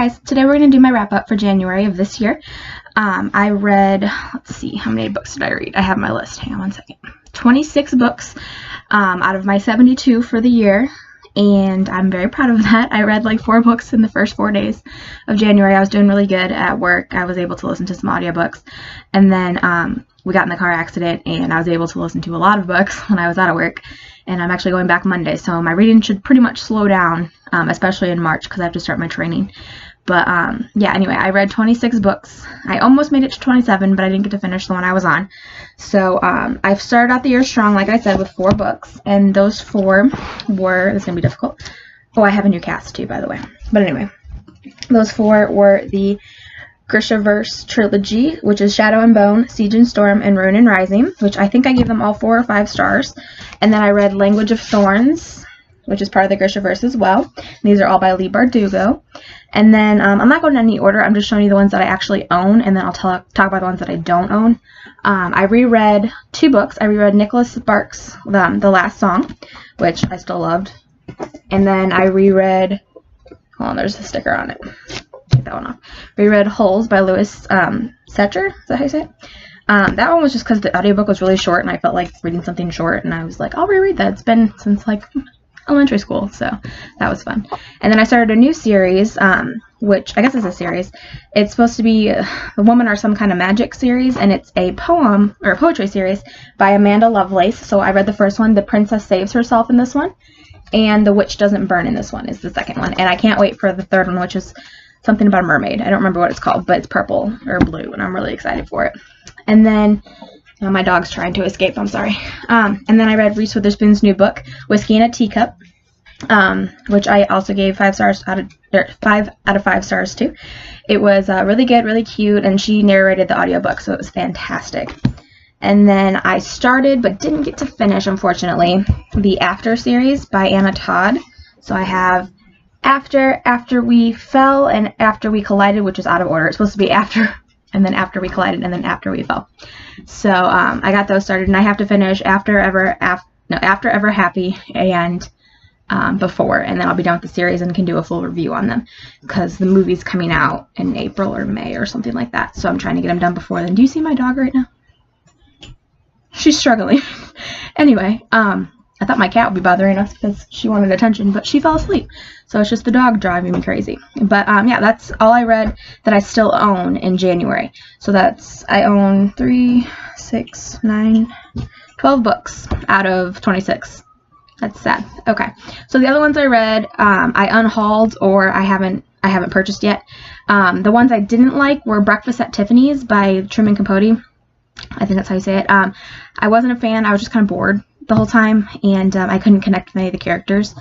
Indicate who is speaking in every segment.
Speaker 1: guys, today we're going to do my wrap up for January of this year. I read, let's see, how many books did I read? I have my list, hang on one second. 26 books out of my 72 for the year, and I'm very proud of that. I read like 4 books in the first 4 days of January. I was doing really good at work. I was able to listen to some audiobooks, and then we got in the car accident, and I was able to listen to a lot of books when I was out of work. And I'm actually going back Monday, so my reading should pretty much slow down, especially in March because I have to start my training. But yeah, anyway, I read 26 books. I almost made it to 27, but I didn't get to finish the one I was on. So I've started out the year strong, like I said, with 4 books, and those 4 were, this is going to be difficult. Oh, I have a new cast too, by the way. But anyway, those 4 were the Grishaverse trilogy, which is Shadow and Bone, Siege and Storm, and Ruin and Rising, which I think I gave them all 4 or 5 stars. And then I read Language of Thorns, which is part of the Grishaverse as well. These are all by Leigh Bardugo. And then I'm not going in any order. I'm just showing you the ones that I actually own, and then I'll talk about the ones that I don't own. I reread 2 books. I reread Nicholas Sparks' The Last Song, which I still loved. And then I reread, hold on, there's a sticker on it. Take that one off. Reread Holes by Louis Setcher. Is that how you say it? That one was just because the audiobook was really short, and I felt like reading something short, and I was like, I'll reread that. It's been since like elementary school, so that was fun. And then I started a new series, which I guess is a series. It's supposed to be The Woman Are Some Kind of Magic series, and it's a poem or a poetry series by Amanda Lovelace. So I read the first one, The Princess Saves Herself, in this one, and The Witch Doesn't Burn in this one is the second one. And I can't wait for the third one, which is something about a mermaid. I don't remember what it's called, but it's purple or blue, and I'm really excited for it. And then, my dog's trying to escape, I'm sorry. And then I read Reese Witherspoon's new book, Whiskey in a Teacup, which I also gave 5 out of 5 stars to. It was really good, really cute, and she narrated the audiobook, so it was fantastic. And then I started, but didn't get to finish, unfortunately, the After series by Anna Todd. So I have After We Fell, and After We Collided, which is out of order. It's supposed to be After, and then After We Collided, and then After We Fell. So I got those started, and I have to finish After Ever Happy and Before, and then I'll be done with the series and can do a full review on them because the movie's coming out in April or May or something like that. So I'm trying to get them done before then. Do you see my dog right now? She's struggling. Anyway, I thought my cat would be bothering us because she wanted attention, but she fell asleep. So it's just the dog driving me crazy. But yeah, that's all I read that I still own in January. So I own 3, 6, 9, 12 books out of 26. That's sad. Okay. So the other ones I read, I unhauled or I haven't purchased yet. The ones I didn't like were Breakfast at Tiffany's by Truman Capote. I think that's how you say it. I wasn't a fan. I was just kind of bored the whole time, and I couldn't connect with any of the characters.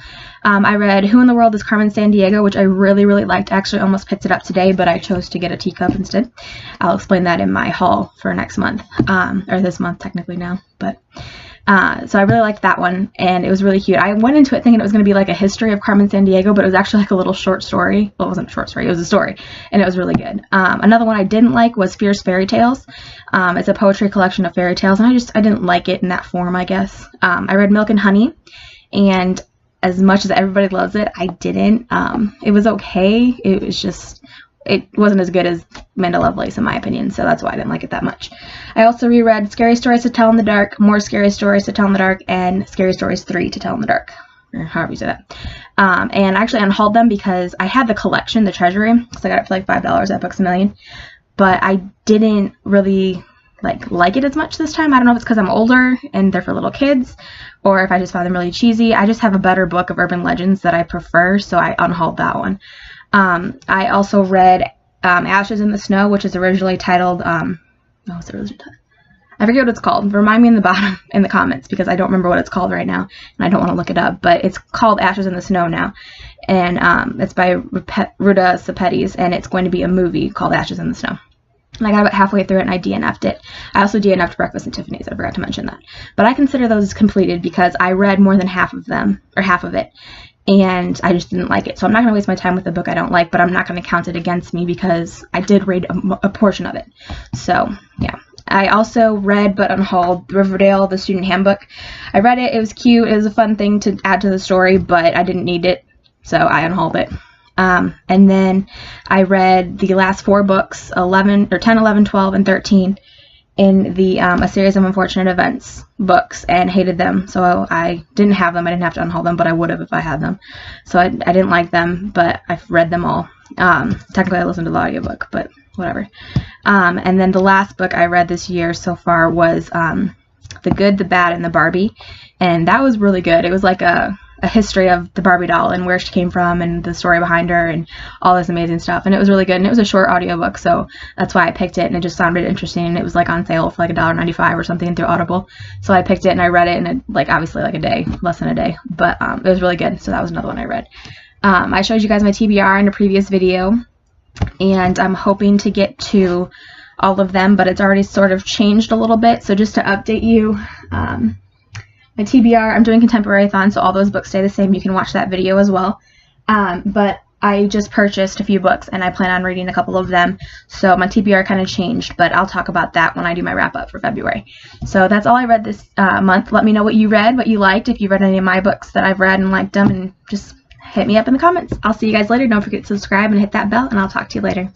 Speaker 1: I read Who in the World is Carmen Sandiego, which I really, really liked. I actually almost picked it up today, but I chose to get a teacup instead. I'll explain that in my haul for next month, or this month technically now. But so I really liked that one, and it was really cute. I went into it thinking it was going to be like a history of Carmen Sandiego, but it was actually like a little short story. Well, it wasn't a short story. It was a story, and it was really good. Another one I didn't like was Fierce Fairy Tales. It's a poetry collection of fairy tales, and I didn't like it in that form, I guess. I read Milk and Honey, and as much as everybody loves it, I didn't. It was okay. It wasn't as good as Amanda Lovelace, in my opinion, so that's why I didn't like it that much. I also reread Scary Stories to Tell in the Dark, More Scary Stories to Tell in the Dark, and Scary Stories 3 to Tell in the Dark, or however you say that. And I actually unhauled them because I had the collection, the Treasury, because I got it for like $5 at Books A Million, but I didn't really like it as much this time. I don't know if it's because I'm older and they're for little kids, or if I just found them really cheesy. I just have a better book of urban legends that I prefer, so I unhauled that one. I also read Ashes in the Snow, which is originally titled, I forget what it's called. Remind me in the comments, because I don't remember what it's called right now, and I don't want to look it up, but it's called Ashes in the Snow now, and it's by Ruta Sepetys, and it's going to be a movie called Ashes in the Snow. And I got about halfway through it, and I DNF'd it. I also DNF'd Breakfast at Tiffany's. I forgot to mention that. But I consider those completed because I read more than half of them, or half of it, and I just didn't like it. So I'm not going to waste my time with a book I don't like, but I'm not going to count it against me because I did read a portion of it. So, yeah. I also read but unhauled Riverdale, the Student Handbook. I read it. It was cute. It was a fun thing to add to the story, but I didn't need it, so I unhauled it. And then I read the last 4 books, 10, 11, 12, and 13, in the A Series of Unfortunate Events books, and hated them. So I didn't have them. I didn't have to unhaul them, but I would have if I had them. So I didn't like them, but I've read them all. Technically I listened to the audiobook, but whatever. And then the last book I read this year so far was The Good, the Bad, and the Barbie, and that was really good. It was like a history of the Barbie doll and where she came from and the story behind her and all this amazing stuff, and it was really good. And it was a short audiobook, so that's why I picked it, and it just sounded interesting, and it was like on sale for like $1.95 or something through Audible, so I picked it and I read it in obviously like a day, less than a day, but it was really good. So that was another one I read. I showed you guys my TBR in a previous video, and I'm hoping to get to all of them, but it's already sort of changed a little bit. So just to update you, my TBR, I'm doing Contemporary-thon, so all those books stay the same. You can watch that video as well. But I just purchased a few books, and I plan on reading a couple of them. So my TBR kind of changed, but I'll talk about that when I do my wrap-up for February. So that's all I read this month. Let me know what you read, what you liked, if you read any of my books that I've read and liked them, and just hit me up in the comments. I'll see you guys later. Don't forget to subscribe and hit that bell, and I'll talk to you later.